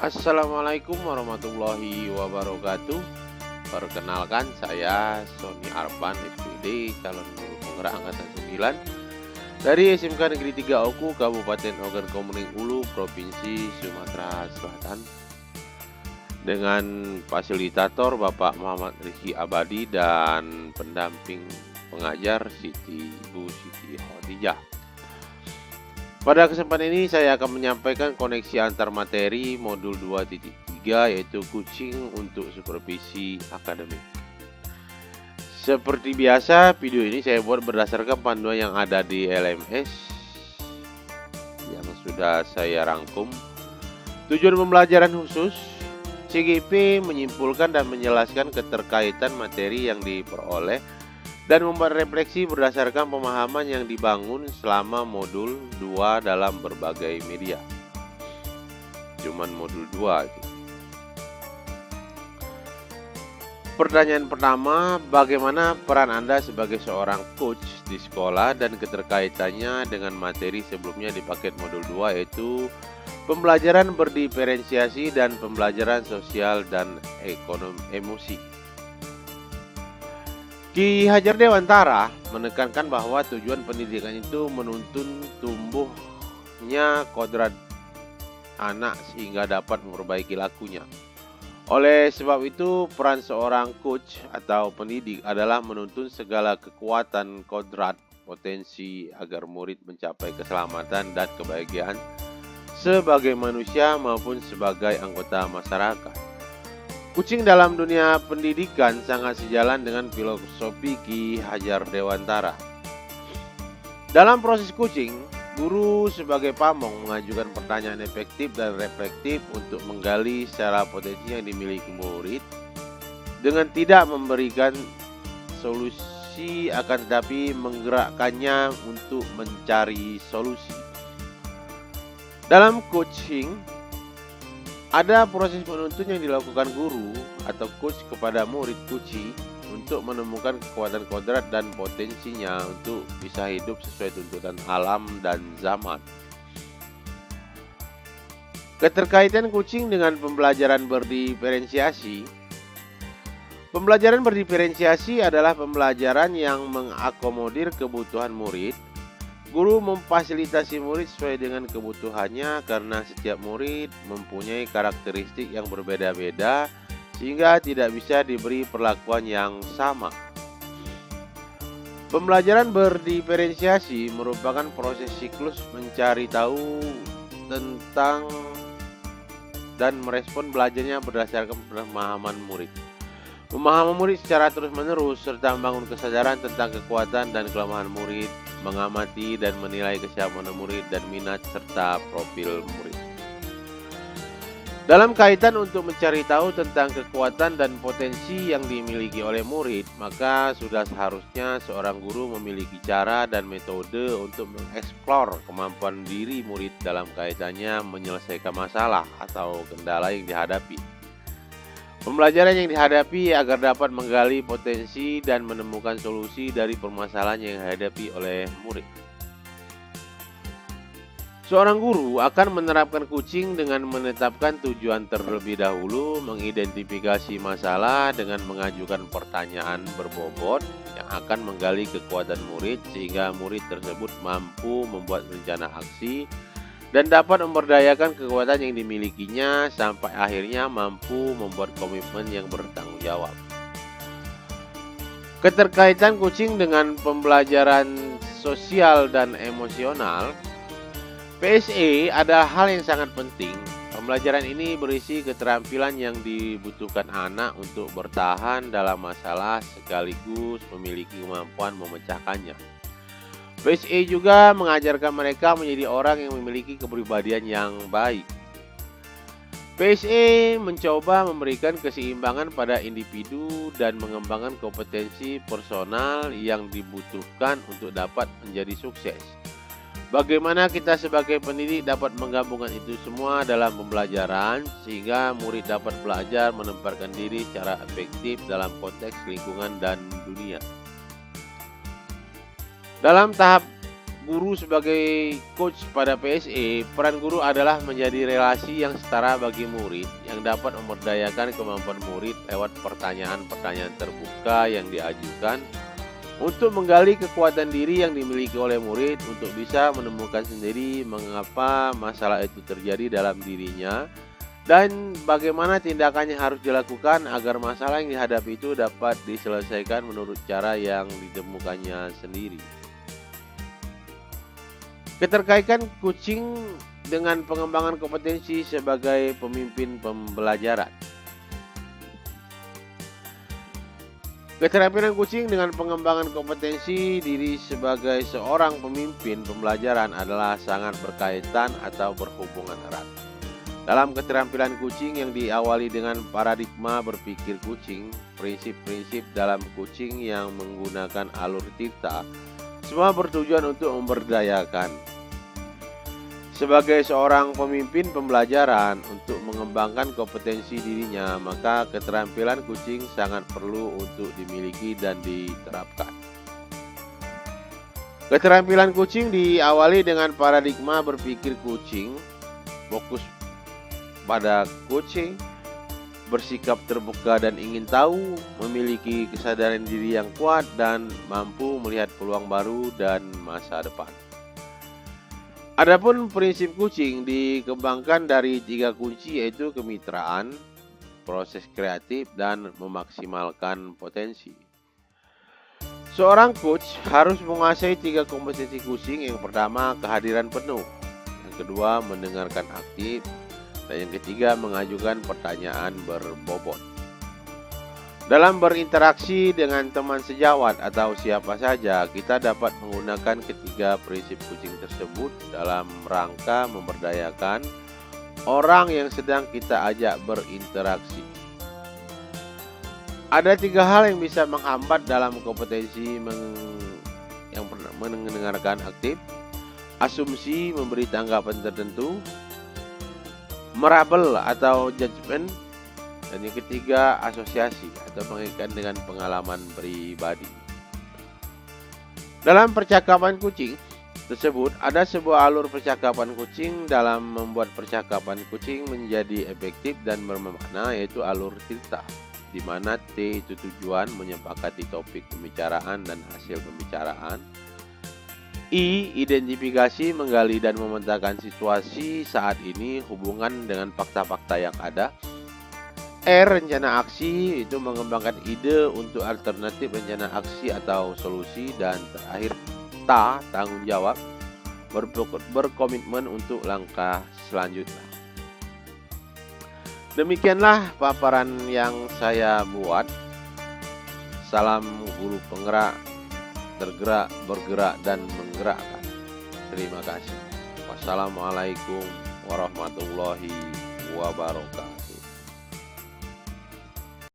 Assalamualaikum warahmatullahi wabarakatuh. Perkenalkan saya Sony Arfan SPD, calon guru penggerak angkatan 9 dari SMK Negeri 3 Oku, Kabupaten Ogan Komering Ulu, Provinsi Sumatera Selatan. Dengan fasilitator Bapak Muhammad Rizky Abadi dan pendamping pengajar Ibu Siti Khadijah. Pada kesempatan ini saya akan menyampaikan koneksi antar materi modul 2.3 yaitu kucing untuk supervisi akademik. Seperti biasa, video ini saya buat berdasarkan panduan yang ada di LMS yang sudah saya rangkum. Tujuan pembelajaran khusus, CGP menyimpulkan dan menjelaskan keterkaitan materi yang diperoleh dan membuat refleksi berdasarkan pemahaman yang dibangun selama modul 2 dalam berbagai media. Cuman modul 2 itu. Pertanyaan pertama, bagaimana peran Anda sebagai seorang coach di sekolah dan keterkaitannya dengan materi sebelumnya di paket modul 2 yaitu pembelajaran berdiferensiasi dan pembelajaran sosial dan emosi. Ki Hajar Dewantara menekankan bahwa tujuan pendidikan itu menuntun tumbuhnya kodrat anak sehingga dapat memperbaiki lakunya. Oleh sebab itu, peran seorang coach atau pendidik adalah menuntun segala kekuatan kodrat potensi agar murid mencapai keselamatan dan kebahagiaan sebagai manusia maupun sebagai anggota masyarakat. Kucing dalam dunia pendidikan sangat sejalan dengan filosofi Ki Hajar Dewantara. Dalam proses kucing, guru sebagai pamong mengajukan pertanyaan efektif dan reflektif untuk menggali secara potensi yang dimiliki murid dengan tidak memberikan solusi akan tetapi menggerakkannya untuk mencari solusi. Dalam coaching, ada proses penuntun yang dilakukan guru atau coach kepada murid kucing untuk menemukan kekuatan kodrat dan potensinya untuk bisa hidup sesuai tuntutan alam dan zaman. Keterkaitan kucing dengan pembelajaran berdiferensiasi. Pembelajaran berdiferensiasi adalah pembelajaran yang mengakomodir kebutuhan murid. Guru memfasilitasi murid sesuai dengan kebutuhannya karena setiap murid mempunyai karakteristik yang berbeda-beda sehingga tidak bisa diberi perlakuan yang sama. Pembelajaran berdiferensiasi merupakan proses siklus mencari tahu tentang dan merespon belajarnya berdasarkan pemahaman murid. Memahami murid secara terus-menerus serta membangun kesadaran tentang kekuatan dan kelemahan murid, mengamati dan menilai kesiapan murid dan minat serta profil murid. Dalam kaitan untuk mencari tahu tentang kekuatan dan potensi yang dimiliki oleh murid, maka sudah seharusnya seorang guru memiliki cara dan metode untuk mengeksplor kemampuan diri murid dalam kaitannya menyelesaikan masalah atau kendala yang dihadapi. Pembelajaran yang dihadapi agar dapat menggali potensi dan menemukan solusi dari permasalahan yang dihadapi oleh murid. Seorang guru akan menerapkan kucing dengan menetapkan tujuan terlebih dahulu, mengidentifikasi masalah dengan mengajukan pertanyaan berbobot yang akan menggali kekuatan murid sehingga murid tersebut mampu membuat rencana aksi dan dapat memberdayakan kekuatan yang dimilikinya sampai akhirnya mampu membuat komitmen yang bertanggung jawab. Keterkaitan kucing dengan pembelajaran sosial dan emosional. PSE ada hal yang sangat penting. Pembelajaran ini berisi keterampilan yang dibutuhkan anak untuk bertahan dalam masalah sekaligus memiliki kemampuan memecahkannya. PSE juga mengajarkan mereka menjadi orang yang memiliki kepribadian yang baik. PSE mencoba memberikan keseimbangan pada individu dan mengembangkan kompetensi personal yang dibutuhkan untuk dapat menjadi sukses. Bagaimana kita sebagai pendidik dapat menggabungkan itu semua dalam pembelajaran sehingga murid dapat belajar menempatkan diri secara efektif dalam konteks lingkungan dan dunia. Dalam tahap guru sebagai coach pada PSE, peran guru adalah menjadi relasi yang setara bagi murid yang dapat memberdayakan kemampuan murid lewat pertanyaan-pertanyaan terbuka yang diajukan untuk menggali kekuatan diri yang dimiliki oleh murid untuk bisa menemukan sendiri mengapa masalah itu terjadi dalam dirinya dan bagaimana tindakannya harus dilakukan agar masalah yang dihadapi itu dapat diselesaikan menurut cara yang ditemukannya sendiri. Keterkaitan coaching dengan pengembangan kompetensi sebagai pemimpin pembelajaran. Keterampilan coaching dengan pengembangan kompetensi diri sebagai seorang pemimpin pembelajaran adalah sangat berkaitan atau berhubungan erat. Dalam keterampilan coaching yang diawali dengan paradigma berpikir coaching, prinsip-prinsip dalam coaching yang menggunakan alur Tirta, semua bertujuan untuk memberdayakan. Sebagai seorang pemimpin pembelajaran untuk mengembangkan kompetensi dirinya, maka keterampilan coaching sangat perlu untuk dimiliki dan diterapkan. Keterampilan coaching diawali dengan paradigma berpikir coaching, fokus pada coaching, bersikap terbuka dan ingin tahu, memiliki kesadaran diri yang kuat dan mampu melihat peluang baru dan masa depan. Adapun prinsip coaching dikembangkan dari 3 kunci, yaitu kemitraan, proses kreatif, dan memaksimalkan potensi. Seorang coach harus menguasai 3 kompetensi coaching. Yang pertama, kehadiran penuh. Yang kedua, mendengarkan aktif. Dan yang ketiga, mengajukan pertanyaan berbobot. Dalam berinteraksi dengan teman sejawat atau siapa saja, kita dapat menggunakan ketiga prinsip coaching tersebut dalam rangka memberdayakan orang yang sedang kita ajak berinteraksi. Ada 3 hal yang bisa menghambat dalam kompetensi yang mendengarkan aktif: asumsi, memberi tanggapan tertentu, merabel atau judgement, dan yang ketiga, asosiasi atau mengaitkan dengan pengalaman pribadi. Dalam percakapan coaching tersebut, ada sebuah alur percakapan coaching. Dalam membuat percakapan coaching menjadi efektif dan bermakna, yaitu alur Tirta, di mana T itu tujuan, menyepakati topik pembicaraan dan hasil pembicaraan. I, identifikasi, menggali dan memetakan situasi saat ini hubungan dengan fakta-fakta yang ada. R, rencana aksi, itu mengembangkan ide untuk alternatif rencana aksi atau solusi. Dan terakhir T, tanggung jawab, berkomitmen untuk langkah selanjutnya. Demikianlah paparan yang saya buat. Salam guru penggerak, tergerak, bergerak, dan menggerakkan. Terima kasih. Wassalamualaikum warahmatullahi wabarakatuh.